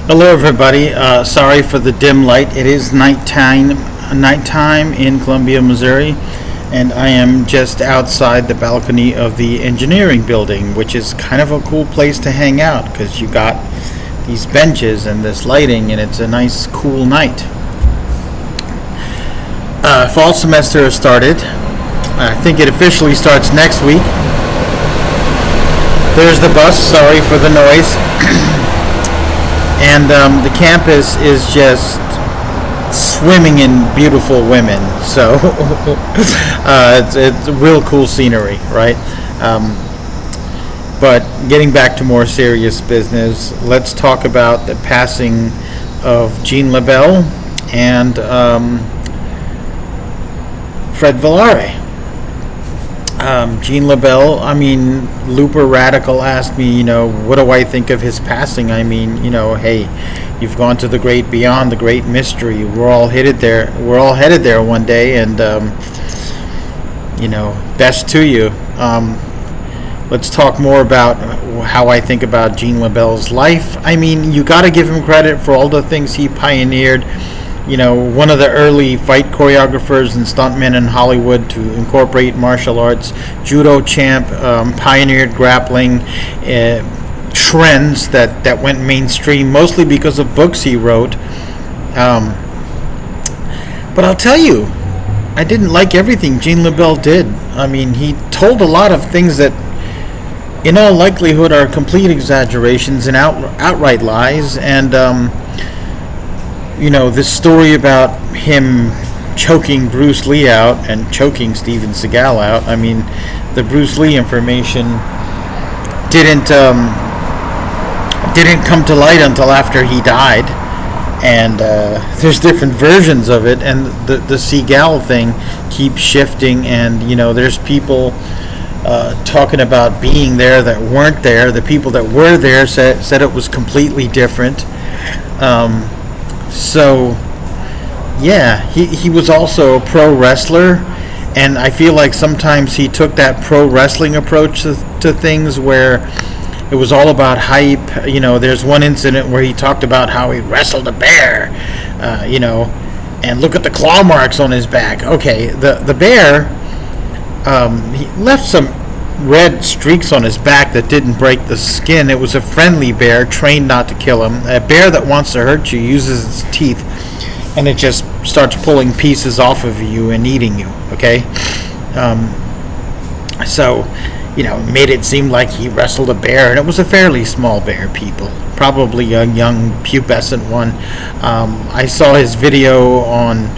Hello, everybody. Sorry for the dim light. It is nighttime in Columbia, Missouri, and I am just outside the balcony of the engineering building, which is kind of a cool place to hang out because you got these benches and this lighting, and it's a nice, cool night. Fall semester has started. I think it officially starts next week. There's the bus. Sorry for the noise. And the campus is just swimming in beautiful women. So it's real cool scenery, right? But getting back to more serious business, let's talk about the passing of Jean Lebell and Fred Villari. Jean Lebell, Looper Radical asked me, what do I think of his passing? Hey, you've gone to the great beyond, the great mystery. We're all headed there. We're all headed there one day, and, best to you. Let's talk more about how I think about Jean Lebell's life. You got to give him credit for all the things he pioneered. One of the early fight choreographers and stuntmen in Hollywood to incorporate martial arts, judo champ, pioneered grappling trends that went mainstream, mostly because of books he wrote. But I'll tell you, I didn't like everything Jean Lebell did. He told a lot of things that, in all likelihood, are complete exaggerations and outright lies, and this story about him choking Bruce Lee out and choking Steven Seagal out. The Bruce Lee information didn't come to light until after he died, and there's different versions of it, and the Seagal thing keeps shifting, and there's people talking about being there that weren't there. The people that were there said it was completely different. So, yeah, he was also a pro wrestler, and I feel like sometimes he took that pro wrestling approach to things where it was all about hype. There's one incident where he talked about how he wrestled a bear, and look at the claw marks on his back. Okay, the bear, he left some red streaks on his back that didn't break the skin. It was a friendly bear, trained not to kill him. A bear that wants to hurt you uses its teeth, and it just starts pulling pieces off of you and eating you, okay? It made it seem like he wrestled a bear, and it was a fairly small bear, people. Probably a young, pubescent one. I saw his video on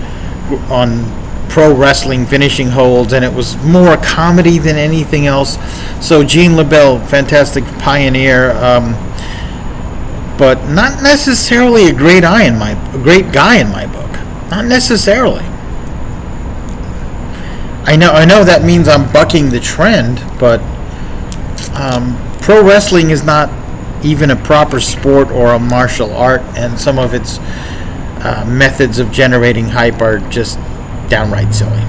pro wrestling finishing holds, and it was more comedy than anything else. So Jean Lebell, fantastic pioneer, but not necessarily a great guy in my book. Not necessarily. I know that means I'm bucking the trend, but pro wrestling is not even a proper sport or a martial art, and some of its methods of generating hype are just downright silly,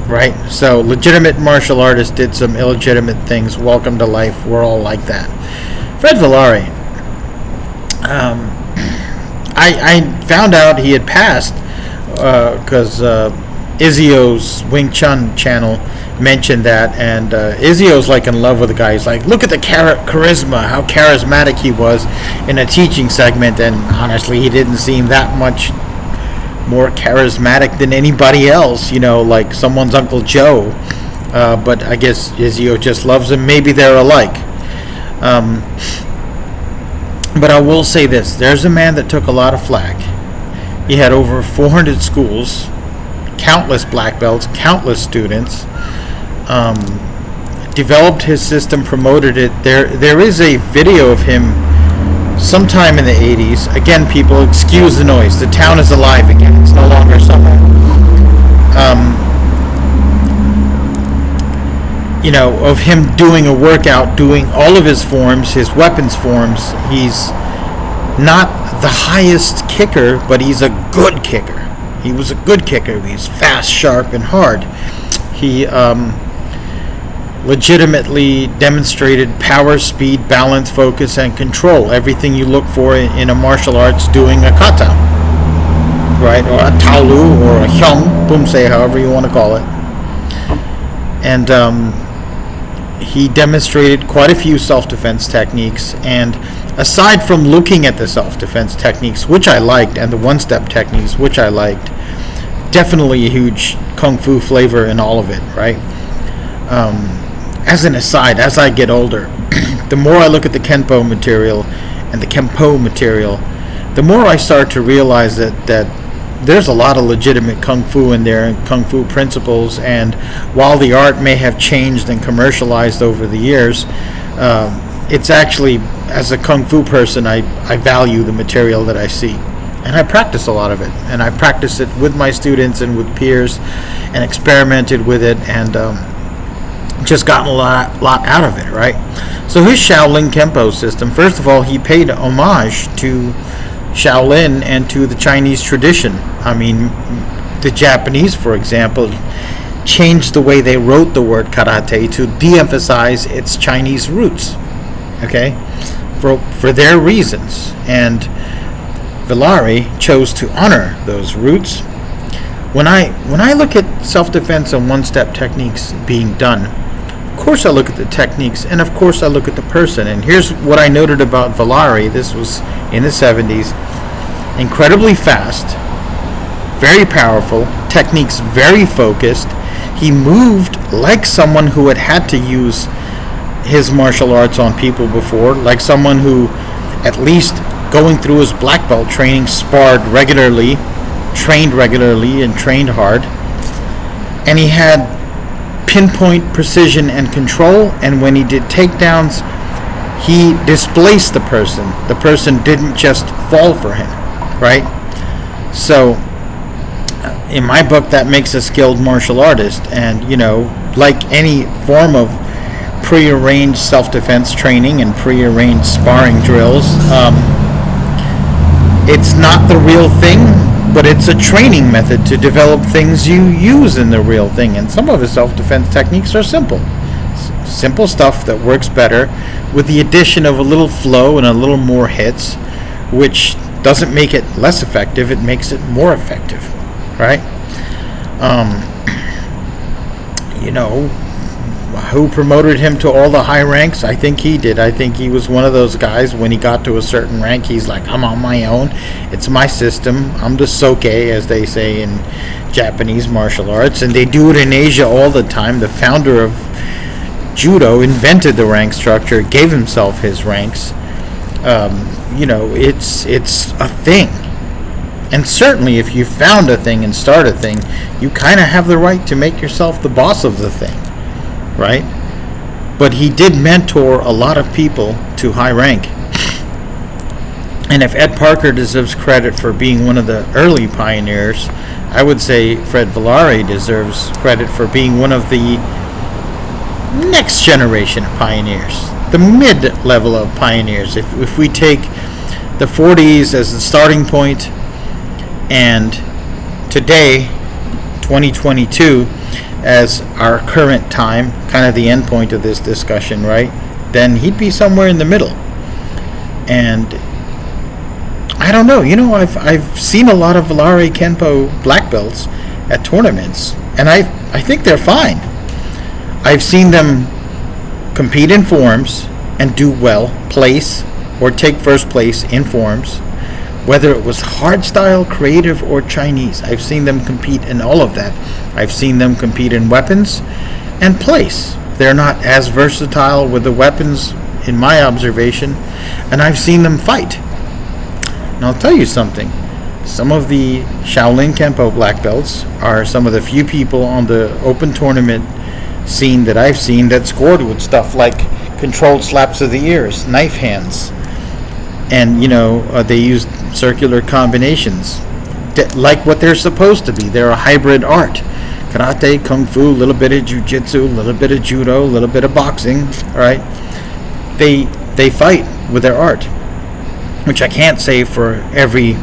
right? So legitimate martial artists did some illegitimate things. Welcome to life. We're all like that. Fred Villari, I found out he had passed because Izzy's Wing Chun channel mentioned that, and Izzy's like in love with the guy. He's like, look at the charisma, how charismatic he was in a teaching segment, and honestly, he didn't seem that much more charismatic than anybody else, like someone's Uncle Joe. But I guess Izzy just loves him. Maybe they're alike. But I will say this. There's a man that took a lot of flack. He had over 400 schools, countless black belts, countless students. Developed his system, promoted it. There is a video of him sometime in the 80s. Again, people, excuse the noise. The town is alive again. It's no longer summer. Of him doing a workout, doing all of his forms, his weapons forms. He's not the highest kicker, but he's a good kicker. He was a good kicker. He's fast, sharp, and hard. He legitimately demonstrated power, speed, balance, focus, and control. Everything you look for in a martial arts doing a kata, right? Or a taolu, or a hyung, bumse, however you want to call it. And he demonstrated quite a few self-defense techniques. And aside from looking at the self-defense techniques, which I liked, and the one-step techniques, which I liked, definitely a huge kung fu flavor in all of it, right? As an aside, as I get older, the more I look at the Kenpo material and the Kempo material, the more I start to realize that there's a lot of legitimate kung fu in there, and kung fu principles. And while the art may have changed and commercialized over the years, it's actually, as a kung fu person, I value the material that I see. And I practice a lot of it. And I practice it with my students and with peers, and experimented with it, and just gotten a lot out of it, right? So his Shaolin Kempo system, first of all, he paid homage to Shaolin and to the Chinese tradition. I mean, the Japanese, for example, changed the way they wrote the word karate to de-emphasize its Chinese roots, okay, for their reasons. And Villari chose to honor those roots. When I look at self-defense and one-step techniques being done, of course I look at the techniques, and of course I look at the person. And here's what I noted about Villari. This was in the 70s. Incredibly fast, very powerful, techniques very focused. He moved like someone who had to use his martial arts on people before, like someone who, at least going through his black belt training, sparred regularly, trained regularly, and trained hard. And he had pinpoint precision and control, and when he did takedowns, he displaced the person. The person didn't just fall for him, right? So in my book, that makes a skilled martial artist. And like any form of prearranged self-defense training and prearranged sparring drills, it's not the real thing, but it's a training method to develop things you use in the real thing. And some of his self-defense techniques are simple stuff that works better, with the addition of a little flow and a little more hits, which doesn't make it less effective, it makes it more effective, right? Who promoted him to all the high ranks? I think he did. I think he was one of those guys, when he got to a certain rank, he's like, I'm on my own. It's my system. I'm the soke, as they say in Japanese martial arts. And they do it in Asia all the time. The founder of Judo invented the rank structure, gave himself his ranks. It's a thing. And certainly if you found a thing and start a thing, you kind of have the right to make yourself the boss of the thing, right? But he did mentor a lot of people to high rank. And if Ed Parker deserves credit for being one of the early pioneers, I would say Fred Villari deserves credit for being one of the next generation of pioneers, the mid-level of pioneers. If we take the 40s as the starting point, and today, 2022, as our current time, kind of the end point of this discussion, right? Then he'd be somewhere in the middle. And I don't know. I've seen a lot of Villari Kenpo black belts at tournaments, and I think they're fine. I've seen them compete in forms and do well, place or take first place in forms, whether it was hardstyle, creative, or Chinese. I've seen them compete in all of that. I've seen them compete in weapons and place. They're not as versatile with the weapons, in my observation, and I've seen them fight. And I'll tell you something. Some of the Shaolin Kenpo black belts are some of the few people on the open tournament scene that I've seen that scored with stuff like controlled slaps of the ears, knife hands, and they used circular combinations, like what they're supposed to be. They're a hybrid art: karate, kung fu, a little bit of jiu-jitsu, a little bit of judo, a little bit of boxing. All right, they fight with their art, which I can't say for every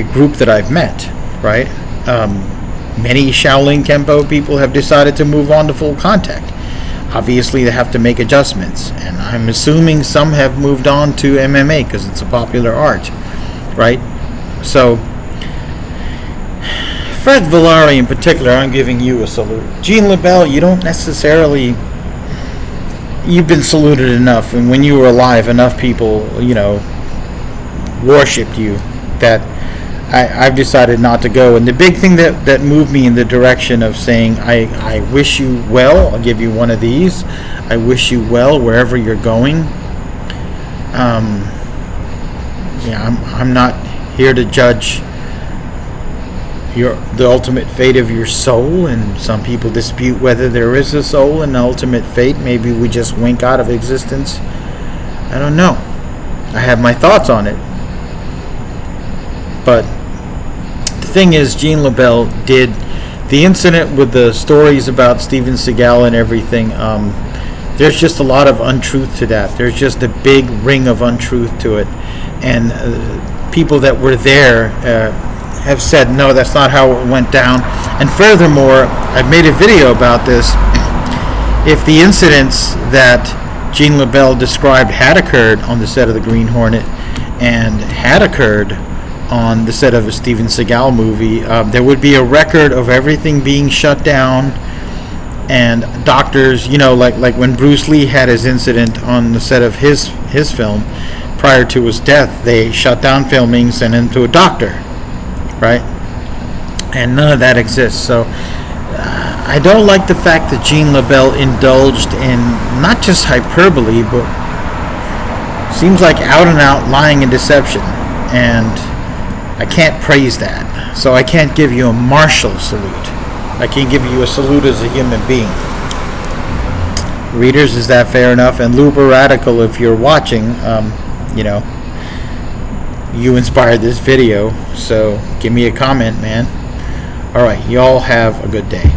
group that I've met. Right. Many Shaolin Kenpo people have decided to move on to full contact. obviously they have to make adjustments, and I'm assuming some have moved on to MMA because it's a popular art, right? So Fred Villari in particular, I'm giving you a salute. Gene Lebell, you don't necessarily, you've been saluted enough, and when you were alive, enough people, worshipped you that I've decided not to go. And the big thing that moved me in the direction of saying, I wish you well, I'll give you one of these. I wish you well wherever you're going. I'm not here to judge the ultimate fate of your soul, and some people dispute whether there is a soul and ultimate fate. Maybe we just wink out of existence. I don't know. I have my thoughts on it. But the thing is, Gene Lebell did the incident with the stories about Steven Seagal and everything. There's just a lot of untruth to that. There's just a big ring of untruth to it. And people that were there have said, no, that's not how it went down. And furthermore, I've made a video about this. If the incidents that Gene Lebell described had occurred on the set of the Green Hornet and had occurred on the set of a Steven Seagal movie, there would be a record of everything being shut down, and doctors, like when Bruce Lee had his incident on the set of his film prior to his death, they shut down filming, sent him to a doctor, right? And none of that exists. So I don't like the fact that Gene Lebell indulged in not just hyperbole, but seems like out and out lying and deception, and I can't praise that. So I can't give you a martial salute. I can give you a salute as a human being. Readers, is that fair enough? And Luber Radical, if you're watching, you inspired this video, so give me a comment, man. Alright, y'all have a good day.